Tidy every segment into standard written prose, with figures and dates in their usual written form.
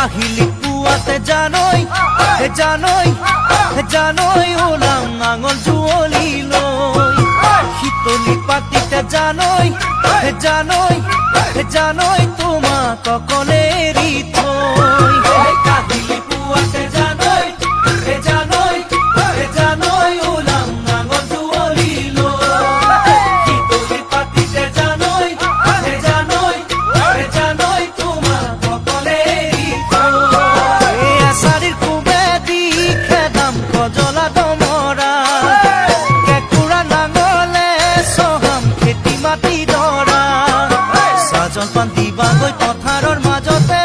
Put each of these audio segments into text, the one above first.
কাহিলি পুৱাতে জানৈ ওলাম নাঙল জুৱলি লৈ শীতলি পাতিতে জানৈ তোমাক অকলে এৰি থৈ কাহিলি পুৱাতে জানৈ ওলাম নাঙল জুৱলি লৈ শীতলি পাতিতে জানৈ তোমাক অকলে এৰি থৈ এছাৰিৰ কুবেদি খেদাম কজলা দমৰা কেঁকুৰা নাঙলে চহাম খেতি মাটি দৰা জলপান দিবাগৈ পথাৰৰ মাজতে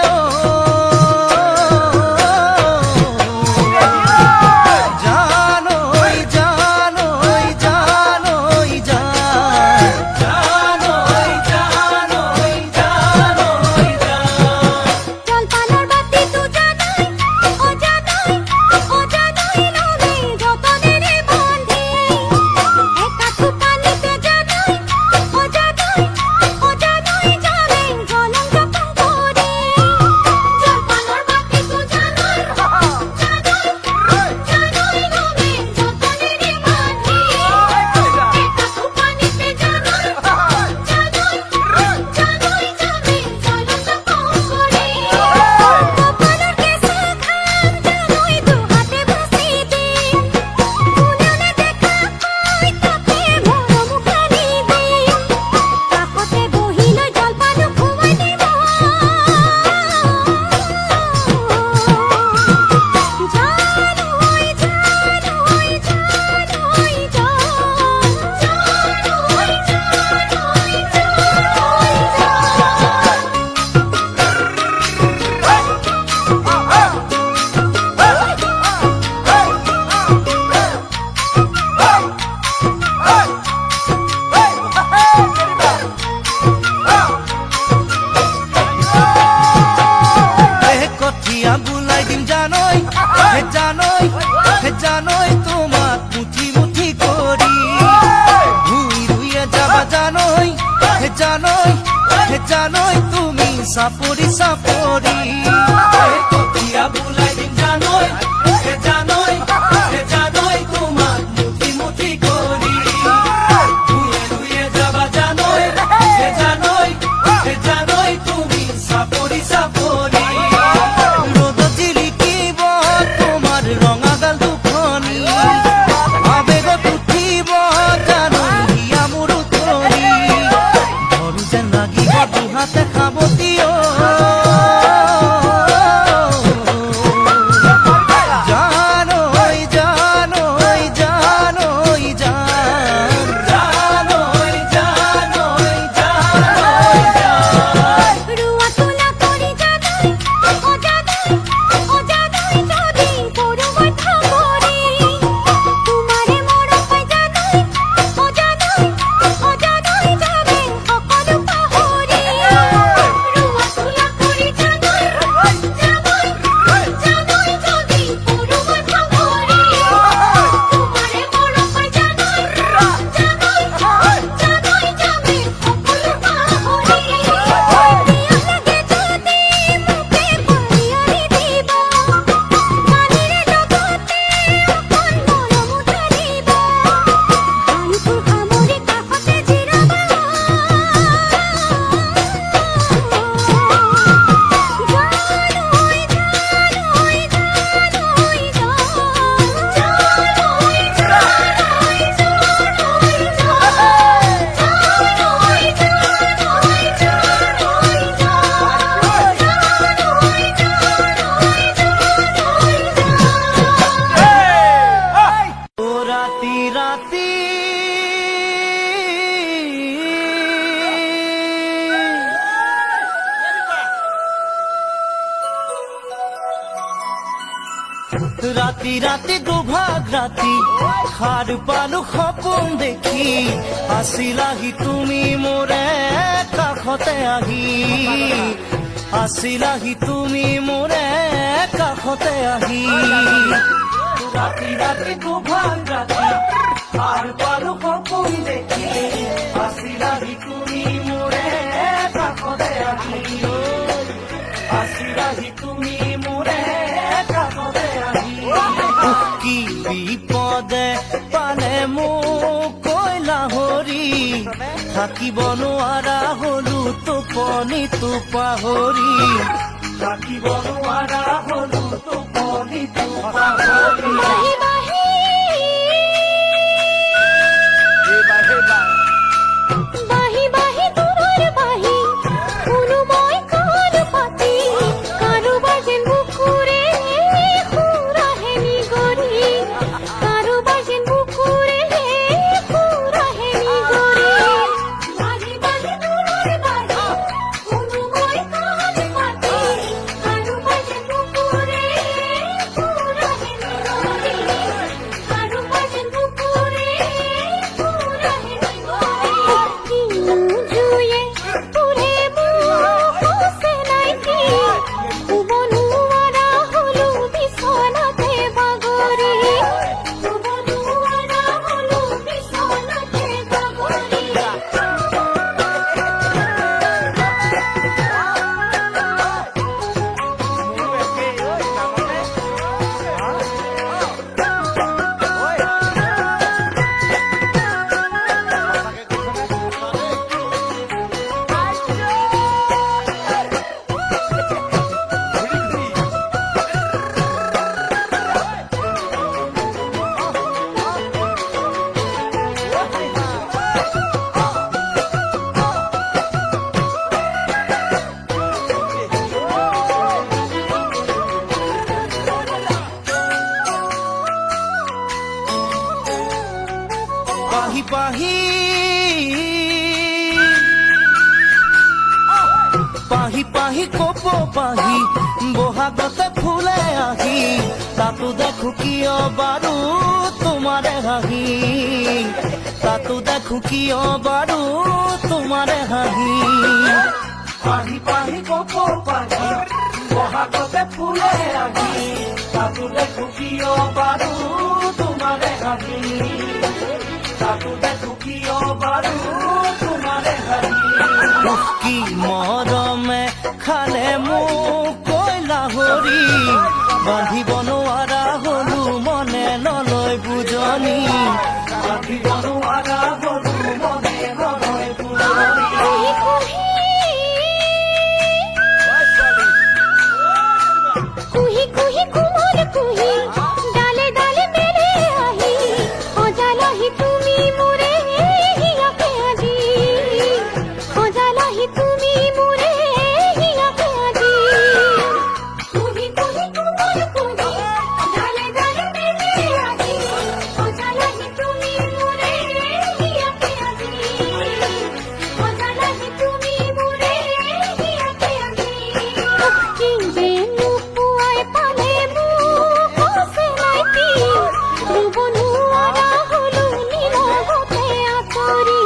জানৈ তোমাক মুঠি মুঠি কৰি ভুই ৰুইয়ে যাবা জানৈ তুমি চাপৰি কঠীয়া বুলাই দিম জানৈ তোমাক মুঠি মুঠি কৰি ভুই ৰুইয়ে যাবা জানৈ তুমি চাপৰি ৰ'দত জিলিকিব তোমাৰ ৰঙাগাল দুখনি আবেগত উঠিব জানৈ হিয়া মোৰ উঠনি ধৰো যেন লাগিব দুহাতে খাবতীয় রাতি রাতি দুভাগ রাতি খার পালো সপোন দেখি আসিলাহি তুমি মোরে কাষতে আহি আসিলাহি তুমি মোরে কাষতে আহি রাতি রাতি দুভাগ রাতি খার পালো সপোন দেখি আসিলাহি তুমি মোরে কাষতে আহি আসিলাহি তুমি থাকিব নোৱাৰা হলো টোপনিটো পাহৰি থাকিব নোৱাৰা হলো টোপনিটো পাহৰি পাহি পাহি কপ পাহি বহাগতে ফুলে আহি তাতো দেখো কিয় বাৰু তোমাৰে হাঁহি তাতো দেখো কিয় বাৰু তোমাৰে হাঁহি পাহি পাহি কপ পাহি বহাগতে ফুলে আহি তাতো দেখো কিয় বাৰু তোমাৰে হাঁহি তাতো দেখো কিয় বাৰু তোমাৰে হাঁহি কি মৰমে খালে মোক কয়লা হৰি বান্ধিব নোৱাৰা হলো মনে নলয় বুজনি বান্ধিব নোৱাৰা হলো মনে নলয় বুজনি কুহি কুহি কুমল কুহি ডালে ডালে মেলে আহি অজালাহি তুমি মোৰে হিয়াকে আজি অজালাহি তুমি মোৰে হিয়াকে আজি কুহি কুহি কুমল কুহি ডালে ডালে মেলে আহি অজালাহি তুমি মোৰে হিয়াকে আজি অজালাহি তুমি মোৰে হিয়াকে আজি কিঞ্জে নুপুৱাই পালে মোক আছে নাইকি ৰুব নোৱাৰা হলো নিৰৱতে আঁতৰি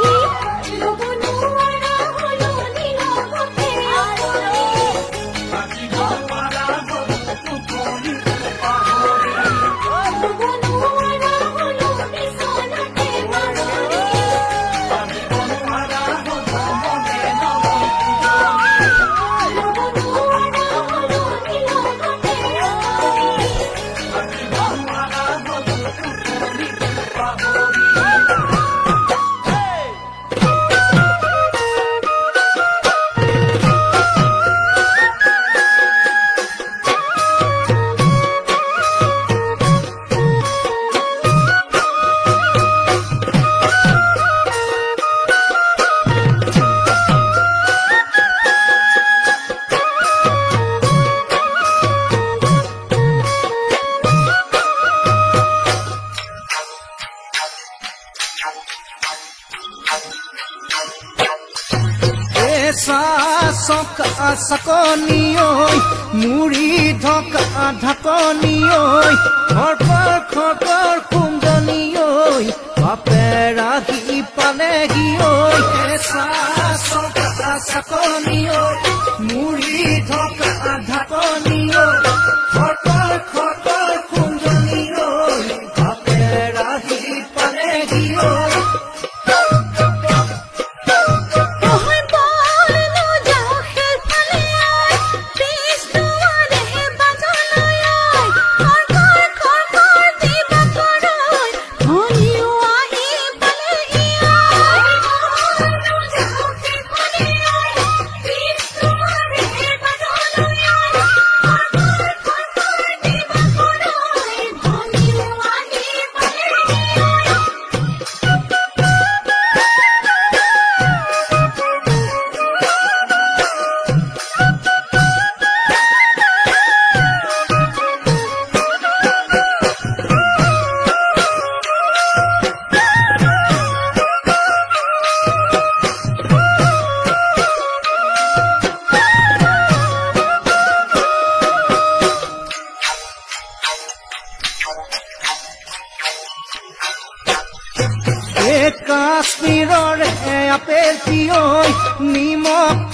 ৰুব নোৱাৰা হলো নিৰৱতে আঁতৰি থাকিব নোৱাৰা হলো টোপনিটো পাহৰি ৰুব নোৱাৰা হলো বিচনাতে বাগৰি থাকিব নোৱাৰা হলো মনে নলয় বুজনি ৰুব নোৱাৰা হলো নিৰৱতে আঁতৰি থাকিব নোৱাৰা হলো টোপনিটো পাহৰি सकनियोई मुड़ी ढका ढकनियोई खरखर कुंदनियोई बापेराही पालेगियोई सकनियोई मुड़ी ढका ढकनियोई खरखर कुंदनियोई बापेराही पालेगियोई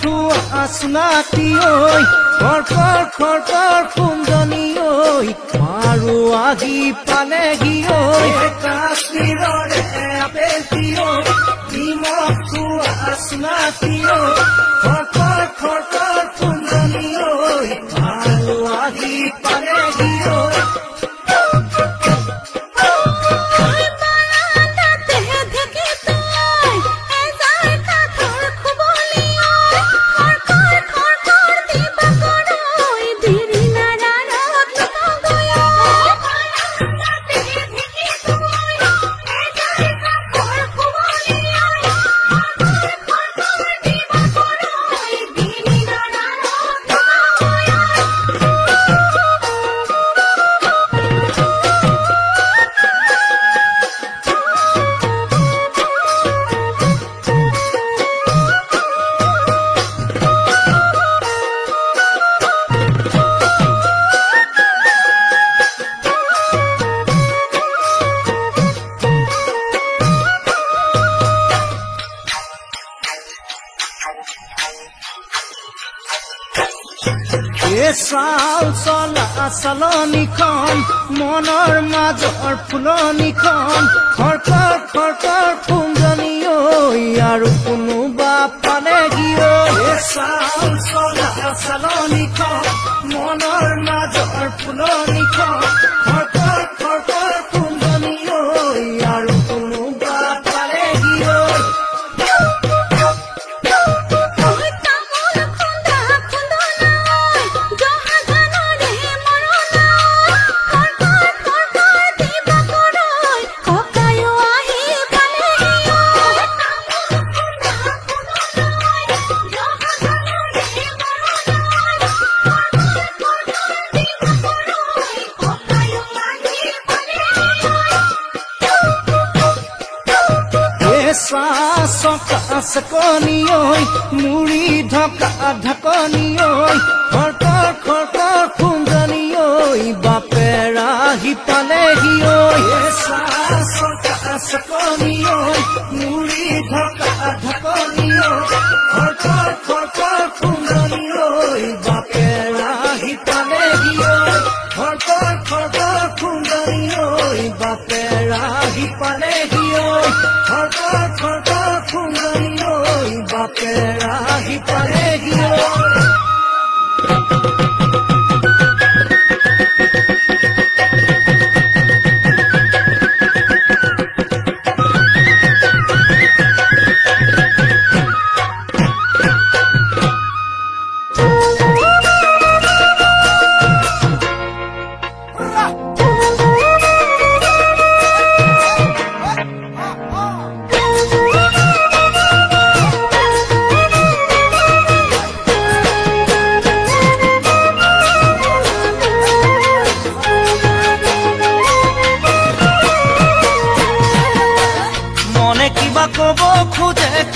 খোৱা চুঙাতি ঐ খৰখৰ খৰখৰ খুন্দনি ঐ মাৰো আহি পালেহি ঐ কাশ্মীৰৰে আপেলটি ঐ নিমখ খোৱা চুঙাতি ঐ খৰখৰ খৰখৰ খুন্দনি ঐ মাৰো আহি পালেহি ঐ চাল চলা চালনিখন মনৰ মাজৰ ফুলনিখন খৰখৰ খৰখৰ খুন্দনি ঐ আৰু কোনোবা পালেহি ঐ চাল চলা চালনিখন মনৰ মাজৰ ফুলনিখন খৰখৰ খৰখৰ খুন্দনি ঐ আৰু কোনোবা পালেহি ঐ চকনি ঐ মুড়ি ঢকা ঢাকনি ঐ খৰখৰ খৰখৰ খুন্দনি ঐ বাপেৰ আহি পালেহি ঐ চকনি ঐ মুড়ি ঢকা ঢাকনি ঐ খৰখৰ খৰখৰ খুন্দনি ঐ বাপেৰ আহি পালেহি ঐ খৰখৰ খৰখৰ খুন্দনি ঐ বাপেৰ আহি পালেহি ঐ খৰখৰ খৰখৰ খুন্দনি ঐ বাপেৰ আহি পালেহি ঐ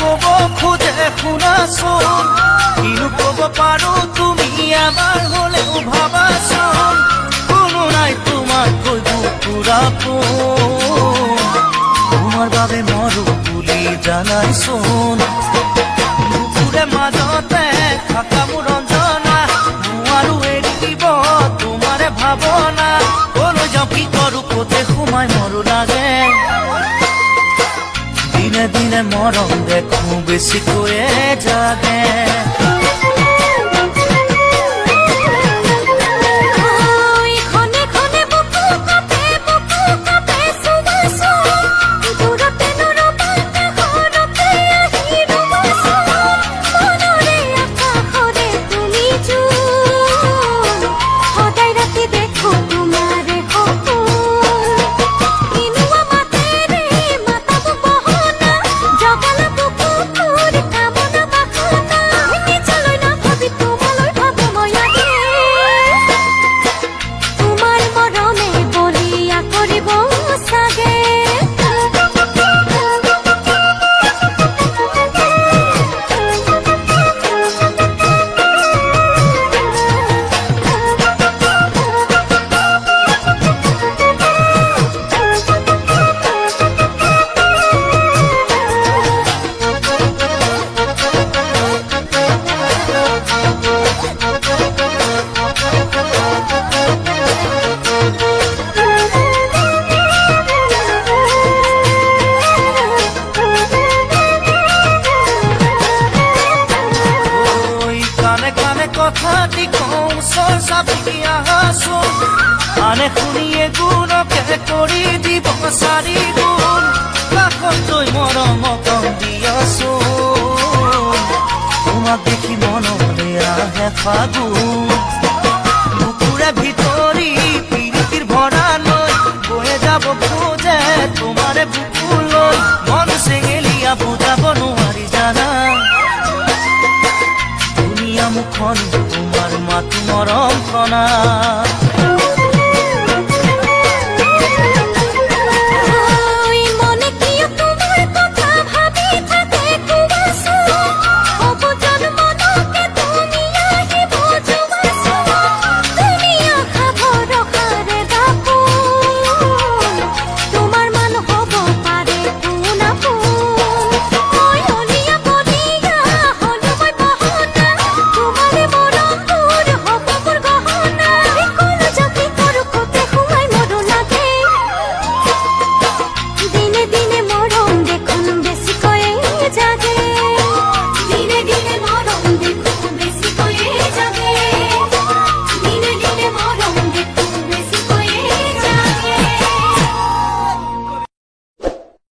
কব খোজে শুনাচোন কিনো কব পাৰো তুমি এবাৰ হলেও ভাবাচোন কোনো নাই তোমাতকৈ বুকুৰাপোন তোমাৰ বাবে মৰো বুলি জানাইচোন বুকুৰে মাজতে থকা মোৰ ৰঞ্জনা নোৱাৰো এৰি দিব তোমাৰে ভাৱনা কলৈ যাওঁ কি কৰো ক'তে সোমাই মৰো লাগে দিনে দিনে মৰম দেখো বেছিকৈয়ে জাগে কথাটি কওঁ ওচৰ চাপি আহাচোন আনে শুনিয়ে গুণকে কৰি দিব 4 গুণ কাষত তই মৰমক দিয়াচোন তোমাক দেখি মনলে আহে ফাগুন বুকুৰে ভিতৰি পিৰিতিৰ ভৰা লৈ বয়ে যাব খোজে তোমাৰে বুকুলৈ মন চেঙেলীয়া বুজাব নোৱাৰি জানা ধুনীয়া মুখখন তোমাৰ মাত মৰম কণা